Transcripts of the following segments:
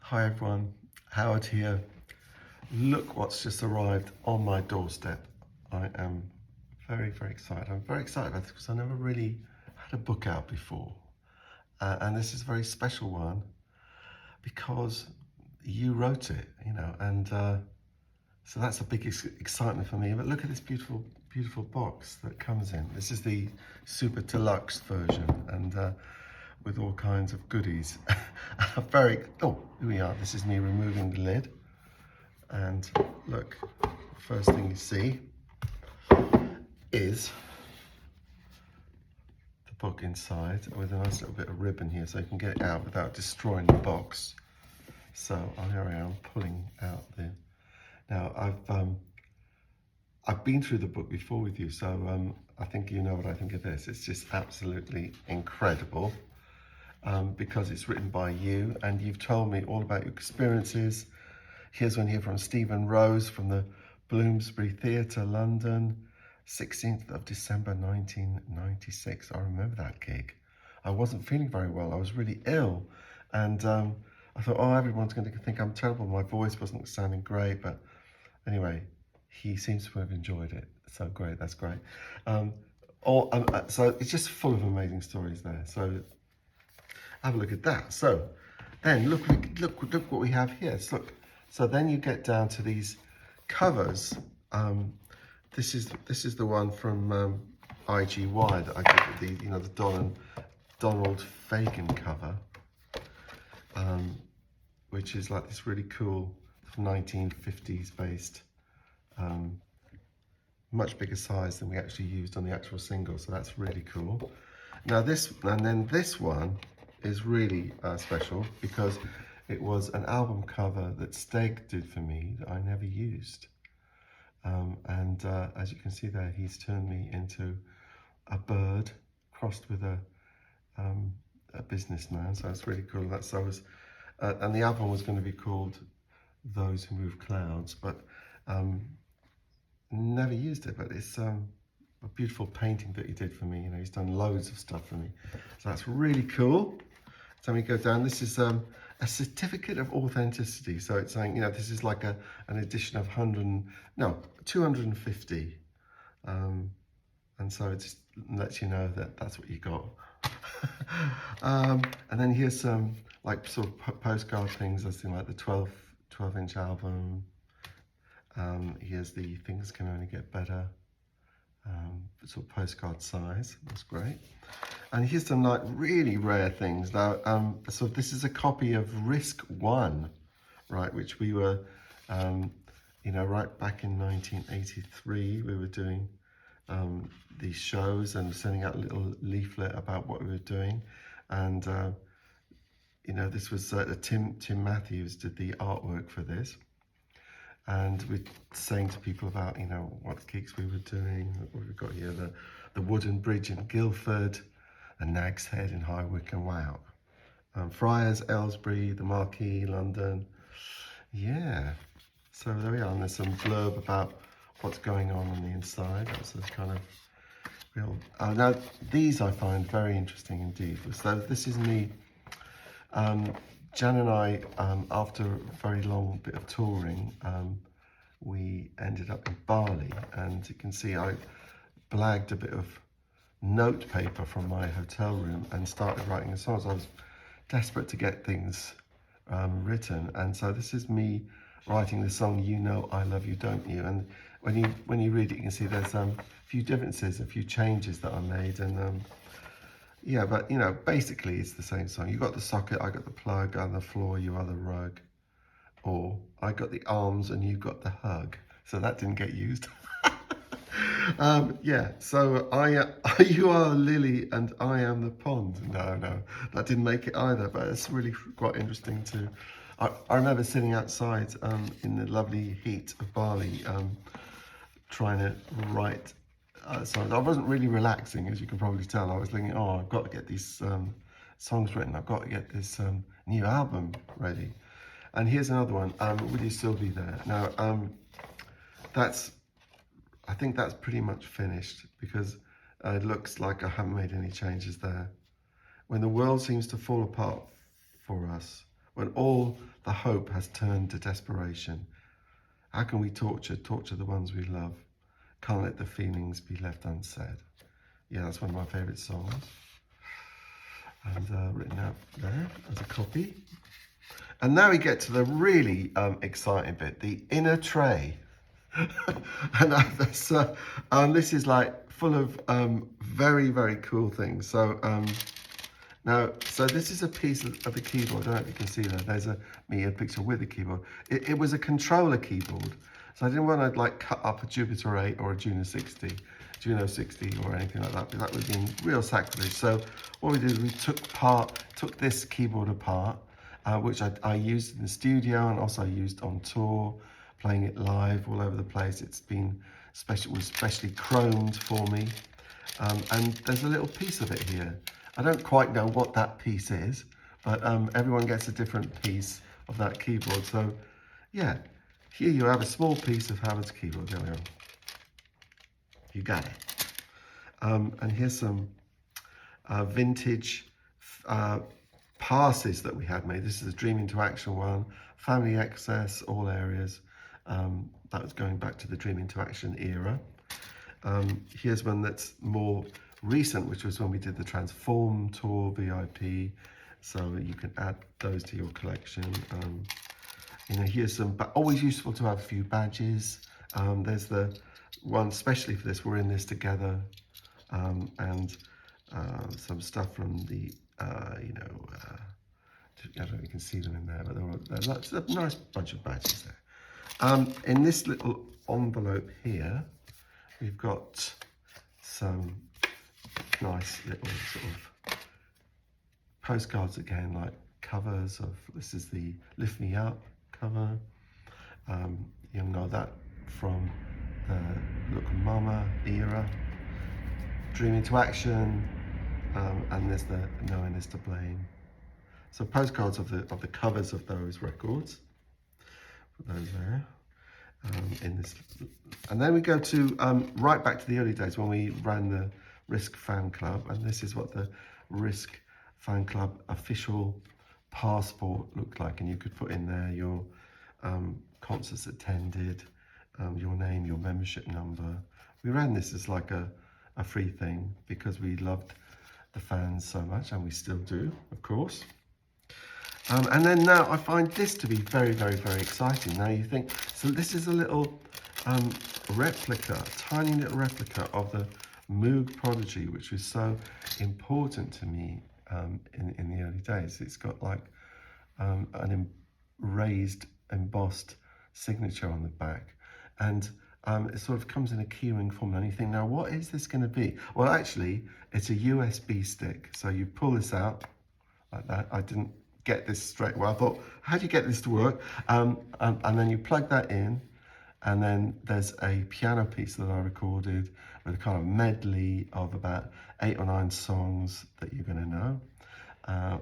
Hi everyone, Howard here. Look what's just arrived on my doorstep. I am very excited. I'm very excited about this because I never really had a book out before. And this is a very special one because you wrote it, and so that's a big excitement for me. But look at this beautiful box that comes in. This is the super deluxe version, and with all kinds of goodies. Oh, here we are. This is me removing the lid. And look, first thing you see is the book inside with a nice little bit of ribbon here so you can get it out without destroying the box. So here I am pulling out the... Now I've been through the book before with you, so I think you know what I think of this. It's just absolutely incredible. Because it's written by you and you've told me all about your experiences. Here's one here from Stephen Rose from the Bloomsbury Theatre, London, 16th of December 1996. I remember that gig. I wasn't feeling very well. I was really ill, and I thought, oh, everyone's going to think I'm terrible. My voice wasn't sounding great, but anyway, he seems to have enjoyed it. So great, that's great. So it's just full of amazing stories there. So have a look at that. So then look what we have here. So then you get down to these covers. This is the one from IGY that I did with the Donald Fagen cover, which is like this really cool 1950s based, much bigger size than we actually used on the actual single. So that's really cool. Now this one is really special because it was an album cover that Steg did for me that I never used. As you can see there, he's turned me into a bird crossed with a businessman. So it's really cool. And the album was going to be called Those Who Move Clouds, but never used it. But it's a beautiful painting that he did for me. He's done loads of stuff for me. So that's really cool. So we go down. This is a certificate of authenticity. So it's saying, this is like an edition of 250. And so it just lets you know that that's what you got. And then here's some like sort of postcard things. I think like the 12-inch album. Here's the Things Can Only Get Better. Sort of postcard size. That's great. And here's some like really rare things. Now, so this is a copy of Risk One, right? Which we were, right back in 1983, we were doing these shows and sending out a little leaflet about what we were doing. And this was Tim Matthews did the artwork for this. And we're saying to people about, what gigs we were doing. What we've got here, the Wooden Bridge in Guildford, the Nag's Head in High Wycombe, wow. Friars, Aylesbury, the Marquee, London. Yeah. So there we are. And there's some blurb about what's going on the inside. That's a kind of real... now, these I find very interesting indeed. So this is me... Jan and I, after a very long bit of touring, we ended up in Bali, and you can see I blagged a bit of note paper from my hotel room and started writing the songs. I was desperate to get things written, and so this is me writing the song "You Know I Love You, Don't You?" And when you read it, you can see there's a few differences, a few changes that I made, and yeah, but basically it's the same song. You got the socket, I got the plug, on the floor, you are the rug. Or I got the arms and you got the hug. So that didn't get used. Yeah, so you are Lily and I am the pond. No, that didn't make it either, but it's really quite interesting too. I remember sitting outside in the lovely heat of Bali, trying to write songs. I wasn't really relaxing, as you can probably tell. I was thinking, oh, I've got to get these songs written. I've got to get this new album ready. And here's another one, Will You Still Be There? Now, I think that's pretty much finished because it looks like I haven't made any changes there. When the world seems to fall apart for us, when all the hope has turned to desperation. How can we torture the ones we love? Can't let the feelings be left unsaid. Yeah, that's one of my favourite songs. And written out there as a copy. And now we get to the really exciting bit, the inner tray. And this is like full of very, very cool things. So so this is a piece of the keyboard. I don't know if you can see that. There's a picture with the keyboard. It was a controller keyboard. So I didn't want to like cut up a Jupiter 8 or a Juno 60 or anything like that, because that would have been real sacrilege. So what we did is we took this keyboard apart, which I used in the studio and also used on tour, playing it live all over the place. It's been was specially chromed for me. And there's a little piece of it here. I don't quite know what that piece is, but everyone gets a different piece of that keyboard. So yeah, here you have a small piece of Howard's keyboard. There we are. You got it. And here's some vintage passes that we had made. This is a Dream into Action one, Family Excess, all areas. That was going back to the Dream into Action era. Here's one that's more recent, which was when we did the Transform Tour VIP. So you can add those to your collection. Here's some, but always useful to have a few badges. There's the one especially for this, we're in this together, and some stuff from the, I don't know if you can see them in there, but there's a nice bunch of badges there. In this little envelope here, we've got some nice little sort of postcards again, like covers of, this is the Lift Me Up cover. You know that from the Look Mama era, Dream into Action, and there's the No One Is to Blame. So postcards of the covers of those records. Put those there. In this, and then we go to right back to the early days when we ran the Risk Fan Club, and this is what the Risk Fan Club official passport looked like, and you could put in there your concerts attended, your name, your membership number. We ran this as like a free thing because we loved the fans so much, and we still do, of course. And then now I find this to be very, very, very exciting. Now you think, so this is a little replica, tiny little replica of the Moog Prodigy, which was so important to me in the early days. It's got like an raised, embossed signature on the back. And it sort of comes in a keyring form. And you think, now what is this going to be? Well, actually, it's a USB stick. So you pull this out like that. I didn't get this straight away. I thought, how do you get this to work? And then you plug that in, and then there's a piano piece that I recorded with a kind of medley of about 8 or 9 songs that you're going to know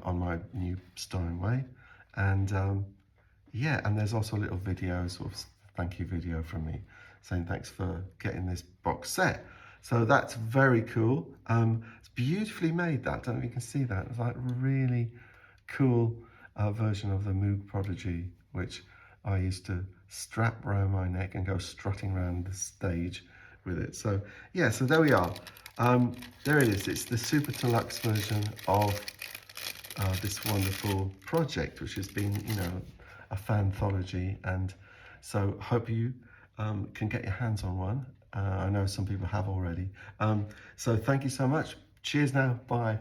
on my new Steinway. And yeah, and there's also a little video, sort of thank you video from me saying thanks for getting this box set. So that's very cool. It's beautifully made, that. I don't know if you can see that. It's like really cool version of the Moog Prodigy, which I used to strap around my neck and go strutting around the stage with it. So yeah, so there we are. There it is. It's the Super Deluxe version of this wonderful project, which has been, a fanthology. And so hope you can get your hands on one. I know some people have already. So thank you so much. Cheers now. Bye.